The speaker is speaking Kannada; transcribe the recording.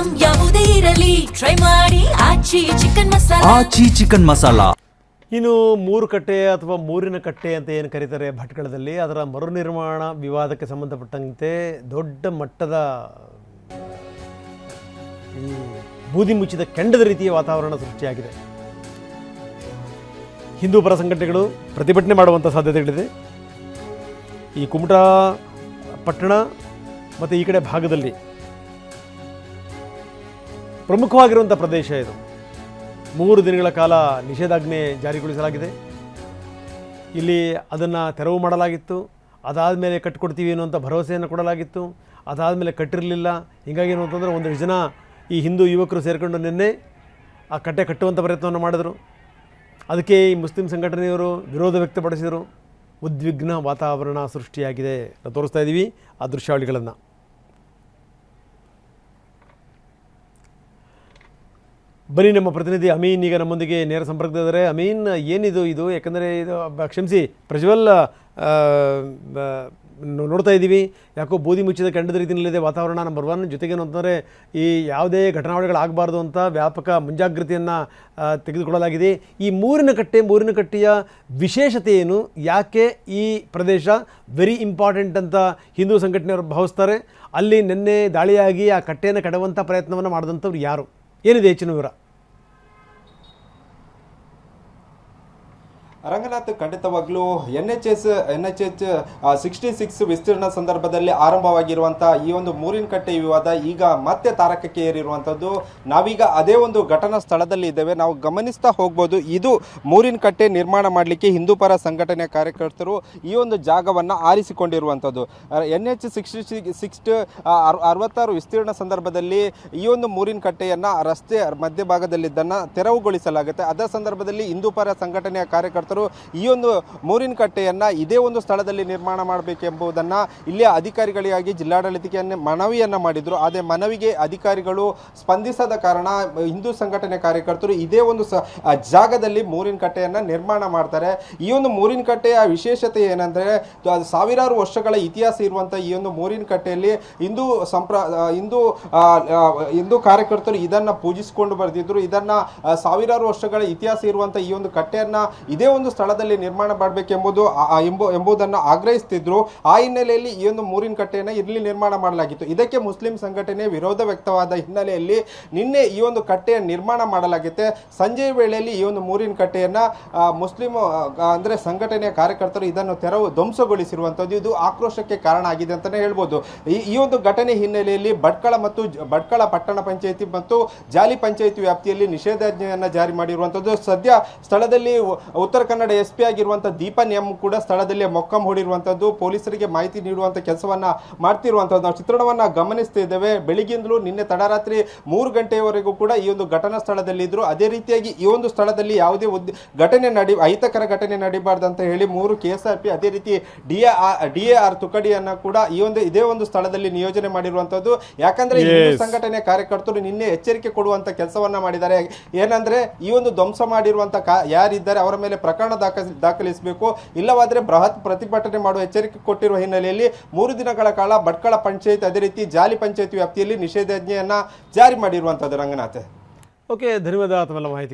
ಐಟಂ ಯಾವುದೇ ಇರಲಿ ಟ್ರೈ ಮಾಡಿ ಆಚಿ ಚಿಕನ್ ಮಸಾಲಾ. ಇನ್ನು ಮೂರು ಕಟ್ಟೆ ಅಥವಾ ಮೂರಿನ ಕಟ್ಟೆ ಅಂತ ಏನು ಕರೀತಾರೆ ಭಟ್ಕಳದಲ್ಲಿ, ಅದರ ಮರುನಿರ್ಮಾಣ ವಿವಾದಕ್ಕೆ ಸಂಬಂಧಪಟ್ಟಂತೆ ದೊಡ್ಡ ಮಟ್ಟದ ಈ ಬೂದಿ ಮುಚ್ಚಿದ ಕೆಂಡದ ರೀತಿಯ ವಾತಾವರಣ ಸೃಷ್ಟಿಯಾಗಿದೆ. ಹಿಂದೂ ಪರ ಸಂಘಟನೆಗಳು ಪ್ರತಿಭಟನೆ ಮಾಡುವಂಥ ಸಾಧ್ಯತೆಗಳಿದೆ. ಈ ಕುಮಟಾ ಪಟ್ಟಣ ಮತ್ತು ಈ ಕಡೆ ಭಾಗದಲ್ಲಿ ಪ್ರಮುಖವಾಗಿರುವಂಥ ಪ್ರದೇಶ ಇದು. 3 ದಿನಗಳ ಕಾಲ ನಿಷೇಧಾಜ್ಞೆ ಜಾರಿಗೊಳಿಸಲಾಗಿದೆ. ಇಲ್ಲಿ ಅದನ್ನು ತೆರವು ಮಾಡಲಾಗಿತ್ತು. ಅದಾದ ಮೇಲೆ ಕಟ್ಟಿಕೊಡ್ತೀವಿ ಅನ್ನುವಂಥ ಭರವಸೆಯನ್ನು ಕೊಡಲಾಗಿತ್ತು. ಅದಾದಮೇಲೆ ಕಟ್ಟಿರಲಿಲ್ಲ. ಹೀಗಾಗಿ ಏನು ಅಂತಂದರೆ ಒಂದಷ್ಟು ಜನ ಈ ಹಿಂದೂ ಯುವಕರು ಸೇರಿಕೊಂಡು ನಿನ್ನೆ ಆ ಕಟ್ಟೆ ಕಟ್ಟುವಂಥ ಪ್ರಯತ್ನವನ್ನು ಮಾಡಿದರು. ಅದಕ್ಕೆ ಈ ಮುಸ್ಲಿಂ ಸಂಘಟನೆಯವರು ವಿರೋಧ ವ್ಯಕ್ತಪಡಿಸಿದರು. ಉದ್ವಿಗ್ನ ವಾತಾವರಣ ಸೃಷ್ಟಿಯಾಗಿದೆ. ನಾವು ತೋರಿಸ್ತಾ ಇದ್ದೀವಿ ಆ ದೃಶ್ಯಾವಳಿಗಳನ್ನು. ಬನ್ನಿ, ನಮ್ಮ ಪ್ರತಿನಿಧಿ ಅಮೀನ್ ಈಗ ನಮ್ಮೊಂದಿಗೆ ನೇರ ಸಂಪರ್ಕದಿದ್ದಾರೆ. ಅಮೀನ್, ಏನಿದು ಇದು? ಯಾಕಂದರೆ ಇದು ಕ್ಷಮಿಸಿ ಪ್ರಜ್ವಲ್, ನೋಡ್ತಾ ಇದ್ದೀವಿ ಯಾಕೋ ಬೂದಿ ಮುಚ್ಚಿದ ಕೆಂಡದ ರೀತಿಯಲ್ಲಿದೆ ವಾತಾವರಣ. ನಂಬರ್ 1 ಜೊತೆಗೇನು ಅಂತಂದರೆ ಈ ಯಾವುದೇ ಘಟನಾವಳಿಗಳಾಗಬಾರ್ದು ಅಂತ ವ್ಯಾಪಕ ಮುಂಜಾಗ್ರತೆಯನ್ನು ತೆಗೆದುಕೊಳ್ಳಲಾಗಿದೆ. ಈ ಮೂರಿನ ಕಟ್ಟೆಯ ವಿಶೇಷತೆ ಏನು? ಯಾಕೆ ಈ ಪ್ರದೇಶ ವೆರಿ ಇಂಪಾರ್ಟೆಂಟ್ ಅಂತ ಹಿಂದೂ ಸಂಘಟನೆಯವರು ಭಾವಿಸ್ತಾರೆ? ಅಲ್ಲಿ ನಿನ್ನೆ ದಾಳಿಯಾಗಿ ಆ ಕಟ್ಟೆಯನ್ನು ಕೆಡವಂಥ ಪ್ರಯತ್ನವನ್ನು ಮಾಡಿದಂಥವ್ರು ಯಾರು? ಏನಿದೆ ಹೆಚ್ಚಿನ ವಿವರ? ರಂಗನಾಥ್, ಖಂಡಿತವಾಗ್ಲೂ NHH 66 ವಿಸ್ತೀರ್ಣ ಸಂದರ್ಭದಲ್ಲಿ ಆರಂಭವಾಗಿರುವಂಥ ಈ ಒಂದು ಮೂರಿನ ಕಟ್ಟೆ ವಿವಾದ ಈಗ ಮತ್ತೆ ತಾರಕಕ್ಕೆ ಏರಿರುವಂಥದ್ದು. ನಾವೀಗ ಅದೇ ಒಂದು ಘಟನಾ ಸ್ಥಳದಲ್ಲಿ ಇದ್ದೇವೆ. ನಾವು ಗಮನಿಸ್ತಾ ಹೋಗ್ಬೋದು, ಇದು ಮೂರಿನ ಕಟ್ಟೆ ನಿರ್ಮಾಣ ಮಾಡಲಿಕ್ಕೆ ಹಿಂದೂ ಪರ ಸಂಘಟನೆಯ ಕಾರ್ಯಕರ್ತರು ಈ ಒಂದು ಜಾಗವನ್ನು ಆರಿಸಿಕೊಂಡಿರುವಂಥದ್ದು. NH 66 66 ವಿಸ್ತೀರ್ಣ ಸಂದರ್ಭದಲ್ಲಿ ಈ ಒಂದು ಮೂರಿನ ಕಟ್ಟೆಯನ್ನು ರಸ್ತೆ ಮಧ್ಯಭಾಗದಲ್ಲಿದ್ದನ್ನು ತೆರವುಗೊಳಿಸಲಾಗುತ್ತೆ. ಅದರ ಸಂದರ್ಭದಲ್ಲಿ ಹಿಂದೂ ಪರ ಸಂಘಟನೆಯ ಕಾರ್ಯಕರ್ತರು ಈ ಒಂದು ಮೂರಿನ ಕಟ್ಟೆಯನ್ನ ಇದೇ ಒಂದು ಸ್ಥಳದಲ್ಲಿ ನಿರ್ಮಾಣ ಮಾಡಬೇಕೆಂಬುದನ್ನು ಇಲ್ಲಿಯ ಅಧಿಕಾರಿಗಳಿಗಾಗಿ ಜಿಲ್ಲಾಡಳಿತಕ್ಕೆ ಮನವಿಯನ್ನ ಮಾಡಿದ್ರು. ಅದೇ ಮನವಿಗೆ ಅಧಿಕಾರಿಗಳು ಸ್ಪಂದಿಸದ ಕಾರಣ ಹಿಂದೂ ಸಂಘಟನೆ ಕಾರ್ಯಕರ್ತರು ಇದೇ ಒಂದು ಜಾಗದಲ್ಲಿ ಮೂರಿನ ಕಟ್ಟೆಯನ್ನ ನಿರ್ಮಾಣ ಮಾಡ್ತಾರೆ. ಈ ಒಂದು ಮೂರಿನ ಕಟ್ಟೆಯ ವಿಶೇಷತೆ ಏನಂದ್ರೆ, ಸಾವಿರಾರು ವರ್ಷಗಳ ಇತಿಹಾಸ ಇರುವಂತಹ ಈ ಒಂದು ಮೂರಿನ ಕಟ್ಟೆಯಲ್ಲಿ ಹಿಂದೂ ಕಾರ್ಯಕರ್ತರು ಇದನ್ನ ಪೂಜಿಸಿಕೊಂಡು ಬರ್ತಿದ್ರು. ಇದನ್ನ ಸಾವಿರಾರು ವರ್ಷಗಳ ಇತಿಹಾಸ ಇರುವಂತಹ ಈ ಒಂದು ಕಟ್ಟೆಯನ್ನ ಇದೇ ಒಂದು ಸ್ಥಳದಲ್ಲಿ ನಿರ್ಮಾಣ ಮಾಡಬೇಕೆಂಬುದನ್ನು ಆಗ್ರಹಿಸುತ್ತಿದ್ರು. ಆ ಹಿನ್ನೆಲೆಯಲ್ಲಿ ಈ ಒಂದು ಮೂರಿನ ಕಟ್ಟೆಯನ್ನು ಇಲ್ಲಿ ನಿರ್ಮಾಣ ಮಾಡಲಾಗಿತ್ತು. ಇದಕ್ಕೆ ಮುಸ್ಲಿಂ ಸಂಘಟನೆ ವಿರೋಧ ವ್ಯಕ್ತವಾದ ಹಿನ್ನೆಲೆಯಲ್ಲಿ ನಿನ್ನೆ ಈ ಒಂದು ಕಟ್ಟೆಯ ನಿರ್ಮಾಣ ಮಾಡಲಾಗುತ್ತೆ. ಸಂಜೆಯ ವೇಳೆಯಲ್ಲಿ ಈ ಒಂದು ಮೂರಿನ ಕಟ್ಟೆಯನ್ನ ಮುಸ್ಲಿಂ ಅಂದ್ರೆ ಸಂಘಟನೆಯ ಕಾರ್ಯಕರ್ತರು ಇದನ್ನು ಧ್ವಂಸಗೊಳಿಸಿರುವಂತದ್ದು ಇದು ಆಕ್ರೋಶಕ್ಕೆ ಕಾರಣ ಆಗಿದೆ ಅಂತಾನೆ ಹೇಳ್ಬೋದು. ಈ ಒಂದು ಘಟನೆ ಹಿನ್ನೆಲೆಯಲ್ಲಿ ಭಟ್ಕಳ ಪಟ್ಟಣ ಪಂಚಾಯಿತಿ ಮತ್ತು ಜಾಲಿ ಪಂಚಾಯಿತಿ ವ್ಯಾಪ್ತಿಯಲ್ಲಿ ನಿಷೇಧಾಜ್ಞೆಯನ್ನು ಜಾರಿ ಮಾಡಿರುವಂತದ್ದು. ಸದ್ಯ ಸ್ಥಳದಲ್ಲಿ ಉತ್ತರ ಕನ್ನಡ SP ಆಗಿರುವಂತಹ ದೀಪನ್ ಎಂ ಕೂಡ ಸ್ಥಳದಲ್ಲಿ ಮೊಕ್ಕಂ ಹೂಡಿರುವಂತದ್ದು, ಪೊಲೀಸರಿಗೆ ಮಾಹಿತಿ ನೀಡುವಂತ ಕೆಲಸವನ್ನ ಮಾಡ್ತಿರುವಂತದ್ದು ನಾವು ಚಿತ್ರಣವನ್ನ ಗಮನಿಸ್ತಾ ಇದ್ದೇವೆ. ಬೆಳಿಗ್ಗಿಂದಲೂ ನಿನ್ನೆ ತಡರಾತ್ರಿ 3 ಗಂಟೆಯವರೆಗೂ ಕೂಡ ಈ ಒಂದು ಘಟನಾ ಸ್ಥಳದಲ್ಲಿ ಇದ್ರು. ಅದೇ ರೀತಿಯಾಗಿ ಈ ಒಂದು ಸ್ಥಳದಲ್ಲಿ ಯಾವುದೇ ಅಹಿತಕರ ಘಟನೆ ನಡೀಬಾರ್ದು ಅಂತ ಹೇಳಿ 3 KSRP ಅದೇ ರೀತಿ DAR ತುಕಡಿಯನ್ನ ಕೂಡ ಇದೇ ಒಂದು ಸ್ಥಳದಲ್ಲಿ ನಿಯೋಜನೆ ಮಾಡಿರುವಂತದ್ದು. ಯಾಕಂದ್ರೆ ಹಿಂದೂ ಸಂಘಟನೆ ಕಾರ್ಯಕರ್ತರು ನಿನ್ನೆ ಎಚ್ಚರಿಕೆ ಕೊಡುವಂತ ಕೆಲಸವನ್ನ ಮಾಡಿದ್ದಾರೆ. ಏನಂದ್ರೆ, ಈ ಒಂದು ಧ್ವಂಸ ಮಾಡಿರುವಂತ ಯಾರಿದ್ದಾರೆ ಅವರ ಮೇಲೆ ಪ್ರಕರಣ ದಾಖಲಿಸಬೇಕು, ಇಲ್ಲವಾದರೆ ಬೃಹತ್ ಪ್ರತಿಭಟನೆ ಮಾಡುವ ಎಚ್ಚರಿಕೆ ಕೊಟ್ಟಿರುವ ಹಿನ್ನೆಲೆಯಲ್ಲಿ 3 ದಿನಗಳ ಕಾಲ ಭಟ್ಕಳ ಪಂಚಾಯತ್ ಅದೇ ರೀತಿ ಜಾಲಿ ಪಂಚಾಯತ್ ವ್ಯಾಪ್ತಿಯಲ್ಲಿ ನಿಷೇಧಾಜ್ಞೆಯನ್ನ ಜಾರಿ ಮಾಡಿರುವಂತದ್ದು. ರಂಗನಾಥ್, ಓಕೆ, ಧನ್ಯವಾದ ತಮ್ಮೆಲ್ಲ ಮಾಹಿತಿಗೆ.